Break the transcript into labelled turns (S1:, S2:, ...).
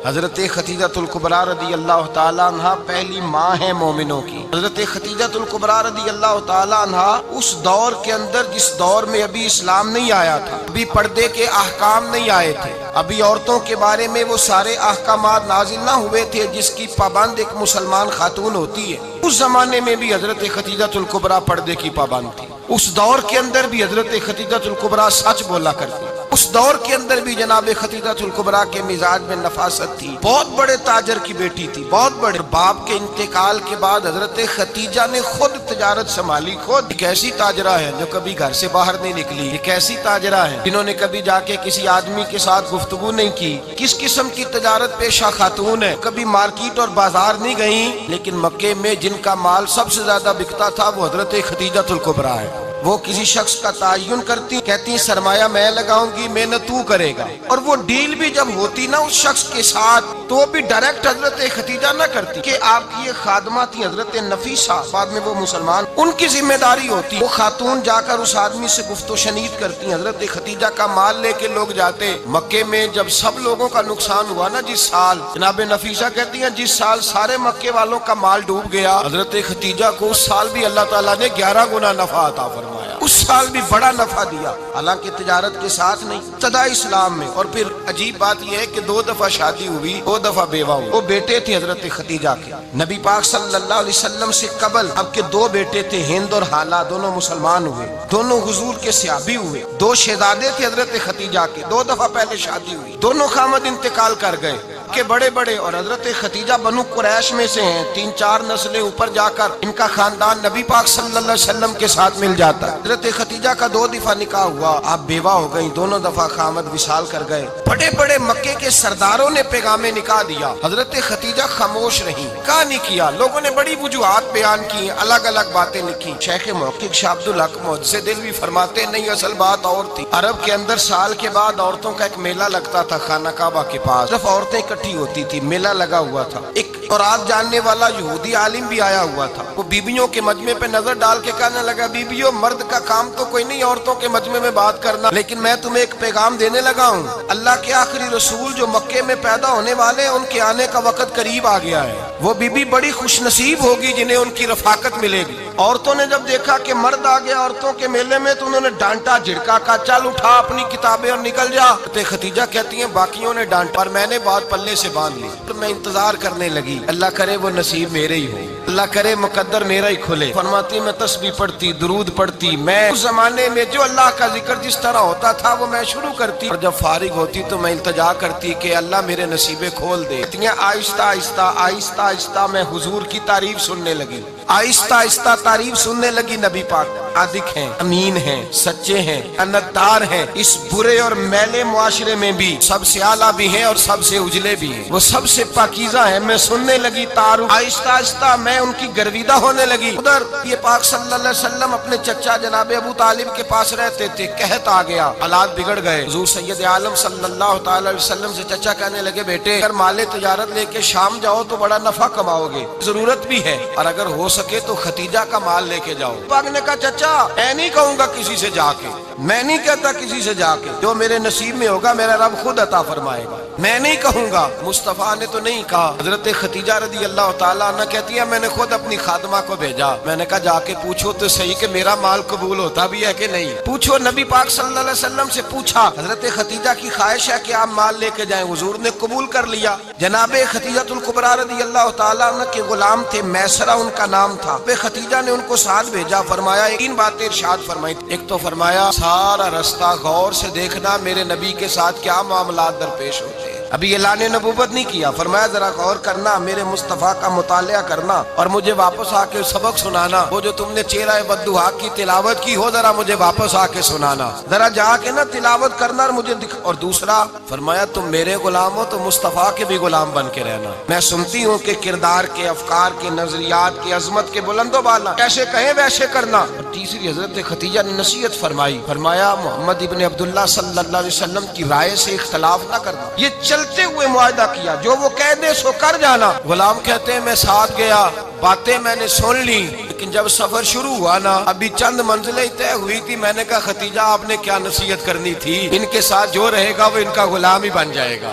S1: حضرت خدیجۃ الکبریٰ رضی اللہ تعالیٰ عنہ پہلی ماں ہے مومنوں کی۔ حضرت خدیجۃ الکبریٰ رضی اللہ تعالیٰ عنہ اس دور کے اندر جس دور میں ابھی اسلام نہیں آیا تھا، ابھی پردے کے احکام نہیں آئے تھے، ابھی عورتوں کے بارے میں وہ سارے احکامات نازل نہ ہوئے تھے جس کی پابند ایک مسلمان خاتون ہوتی ہے، اس زمانے میں بھی حضرت خدیجۃ الکبریٰ پردے کی پابند تھی۔ اس دور کے اندر بھی حضرت خدیجۃ الکبریٰ سچ بولا کرتی، اس دور کے اندر بھی جناب خدیجۃ الکبریٰ کے مزاج میں نفاست تھی۔ بہت بڑے تاجر کی بیٹی تھی، بہت بڑے۔ باپ کے انتقال کے بعد حضرت خدیجہ نے خود تجارت سنبھالی، خود۔ ایک ایسی تاجرہ ہے جو کبھی گھر سے باہر نہیں نکلی، ایک ایسی تاجرہ ہے جنہوں نے کبھی جا کے کسی آدمی کے ساتھ گفتگو نہیں کی۔ کس قسم کی تجارت پیشہ خاتون ہے، کبھی مارکیٹ اور بازار نہیں گئیں، لیکن مکے میں جن کا مال سب سے زیادہ بکتا تھا وہ حضرت خدیجۃ الکبریٰ ہے۔ وہ کسی شخص کا تعین کرتی، کہتی سرمایہ میں لگاؤں گی، محنت تو کرے گا، اور وہ ڈیل بھی جب ہوتی نا اس شخص کے ساتھ تو وہ بھی ڈائریکٹ حضرت خدیجہ نہ کرتی کہ آپ کی یہ خادمہ تھی حضرت نفیسہ، بعد میں وہ مسلمان، ان کی ذمہ داری ہوتی۔ وہ خاتون جا کر اس آدمی سے گفت و شنید کرتی، حضرت خدیجہ کا مال لے کے لوگ جاتے۔ مکے میں جب سب لوگوں کا نقصان ہوا نا، جس سال، جناب نفیسہ کہتی ہیں جس سال سارے مکے والوں کا مال ڈوب گیا، حضرت خدیجہ کو اس سال بھی اللہ تعالیٰ نے 11 گنا نفع عطا فرمایا، اس سال بھی بڑا نفع دیا، حالانکہ تجارت کے ساتھ نہیں، ابتدا اسلام میں۔ اور پھر عجیب بات یہ ہے کہ 2 دفعہ شادی ہوئی، 2 دفعہ بیوہ ہوئی۔ وہ بیٹے تھے حضرت خدیجہ کے، نبی پاک صلی اللہ علیہ وسلم سے قبل اب کے 2 بیٹے تھے، ہند اور حالہ، دونوں مسلمان ہوئے، دونوں حضور کے صحابی ہوئے۔ 2 شہزادے تھے حضرت خدیجہ کے، 2 دفعہ پہلے شادی ہوئی، دونوں خامد انتقال کر گئے کہ بڑے بڑے۔ اور حضرت خدیجہ بنو قریش میں سے ہیں، 3-4 نسلیں اوپر جا کر ان کا خاندان نبی پاک صلی اللہ علیہ وسلم کے ساتھ مل جاتا ہے۔ حضرت خدیجہ کا 2 دفعہ نکاح ہوا، آپ بیوہ ہو گئی، دونوں دفعہ خامد وصال کر گئے۔ بڑے بڑے مکے کے سرداروں نے پیغام نکاح دیا، حضرت خدیجہ خاموش رہی، نکاح نہیں کیا۔ لوگوں نے بڑی وجوہات بیان کی، الگ الگ باتیں لکھی۔ شیخ محقق شاہ عبد الحق محدث دہلوی فرماتے نہیں، اصل بات اور تھی۔ عرب کے اندر سال کے بعد عورتوں کا ایک میلہ لگتا تھا خانہ کعبہ کے پاس، صرف عورتیں اکٹھی ہوتی تھی، میلہ لگا ہوا تھا۔ ایک قرآن جاننے والا یہودی عالم بھی آیا ہوا تھا، وہ بیبیوں کے مجمع پہ نظر ڈال کے کہنے لگا، بیبیوں مرد کا کام تو کوئی نہیں عورتوں کے مجمع میں بات کرنا، لیکن میں تمہیں ایک پیغام دینے لگا ہوں، اللہ کے آخری رسول جو مکے میں پیدا ہونے والے ہیں ان کے آنے کا وقت قریب آ گیا ہے۔ وہ بیوی بڑی خوش نصیب ہوگی جنہیں ان کی رفاقت ملے گی۔ عورتوں نے جب دیکھا کہ مرد آ گیا عورتوں کے میلے میں تو انہوں نے ڈانٹا جھڑکا، کہا چل اٹھا اپنی کتابیں اور نکل جا۔ خدیجہ کہتی ہیں باقیوں نے ڈانٹا اور میں نے بات پلے سے باندھ لی، میں انتظار کرنے لگی، اللہ کرے وہ نصیب میرے ہی ہو، اللہ کرے مقدر میرا ہی کھلے۔ فرماتی میں تسبیح پڑھتی، درود پڑھتی، میں اس زمانے میں جو اللہ کا ذکر جس طرح ہوتا تھا وہ میں شروع کرتی، اور جب فارغ ہوتی تو میں التجا کرتی کہ اللہ میرے نصیبیں کھول دے۔ آہستہ آہستہ آہستہ آہستہ میں حضور کی تعریف سننے لگی، آہستہ آہستہ تعریف سننے لگی۔ نبی پاک صادق ہیں، امین ہیں، سچے ہیں، امانتدار ہیں، اس برے اور میلے معاشرے میں بھی سب سے اعلیٰ بھی ہیں اور سب سے اجلے بھی ہیں، وہ سب سے پاکیزہ ہیں۔ میں سننے لگی تعارف، آہستہ آہستہ میں ان کی گرویدہ ہونے لگی۔ ادھر یہ پاک صلی اللہ علیہ وسلم اپنے چچا جناب ابو طالب کے پاس رہتے تھے، قحط آ گیا، حالات بگڑ گئے۔ حضور سید عالم صلی اللہ تعالی علیہ وسلم سے چچا کہنے لگے، بیٹے اگر مال تجارت لے کے شام جاؤ تو بڑا نفع کماؤ گے، ضرورت بھی ہے، اور اگر ہو سکے تو خدیجہ کا مال لے کے جاؤ۔ پاک نے کہا چچا میں نہیں کہوں گا کسی سے جا کے، میں نہیں کہتا کسی سے جا کے، جو میرے نصیب میں ہوگا میرا رب خود عطا فرمائے گا، میں نہیں کہوں گا۔ مصطفیٰ نے تو نہیں کہا۔ حضرت خدیجہ رضی اللہ تعالیٰ عنہ کہتی ہے میں نے خود اپنی خادمہ کو بھیجا، میں نے کہا جا کے پوچھو تو صحیح کہ میرا مال قبول ہوتا بھی ہے کہ نہیں، پوچھو۔ نبی پاک صلی اللہ علیہ وسلم سے پوچھا، حضرت خدیجہ کی خواہش ہے کہ آپ مال لے کے جائیں، حضور نے قبول کر لیا۔ جناب خدیجۃ الکبریٰ رضی اللہ تعالیٰ عنہ کے غلام تھے، میسرہ ان کا نام تھا۔ خدیجہ نے ان کو ساتھ بھیجا، فرمایا 3 باتیں ارشاد فرمائی۔ ایک تو فرمایا سارا رستہ غور سے دیکھنا میرے نبی کے ساتھ کیا معاملات درپیش ہوتے ہیں، ابھی اعلان نبوت نہیں کیا، فرمایا ذرا غور کرنا، میرے مصطفیٰ کا مطالعہ کرنا اور مجھے واپس آ کے سبق سنانا، وہ جو تم نے چہرہ ودھا کی تلاوت کی ہو ذرا مجھے واپس آ کے سنانا، ذرا جا کے نا تلاوت کرنا اور مجھے اور دوسرا فرمایا تم میرے غلام ہو تو مصطفیٰ کے بھی غلام بن کے رہنا، میں سنتی ہوں کہ کردار کے، افکار کے، نظریات کی، عظمت کے بلند و بالا کیسے کہیں ویسے کرنا۔ اور تیسری حضرت خدیجہ نے نصیحت فرمائی، فرمایا محمد ابن عبداللہ صلی اللہ علیہ وسلم کی رائے سے اختلاف نہ کرنا، یہ چلتے ہوئے معاہدہ کیا، جو وہ کہہ دے سو کر جانا۔ غلام کہتے ہیں میں ساتھ گیا، باتیں میں نے سن لی، لیکن جب سفر شروع ہوا نا ابھی چند منزلیں طے ہوئی تھی، میں نے کہا خدیجہ آپ نے کیا نصیحت کرنی تھی، ان کے ساتھ جو رہے گا وہ ان کا غلام ہی بن جائے گا۔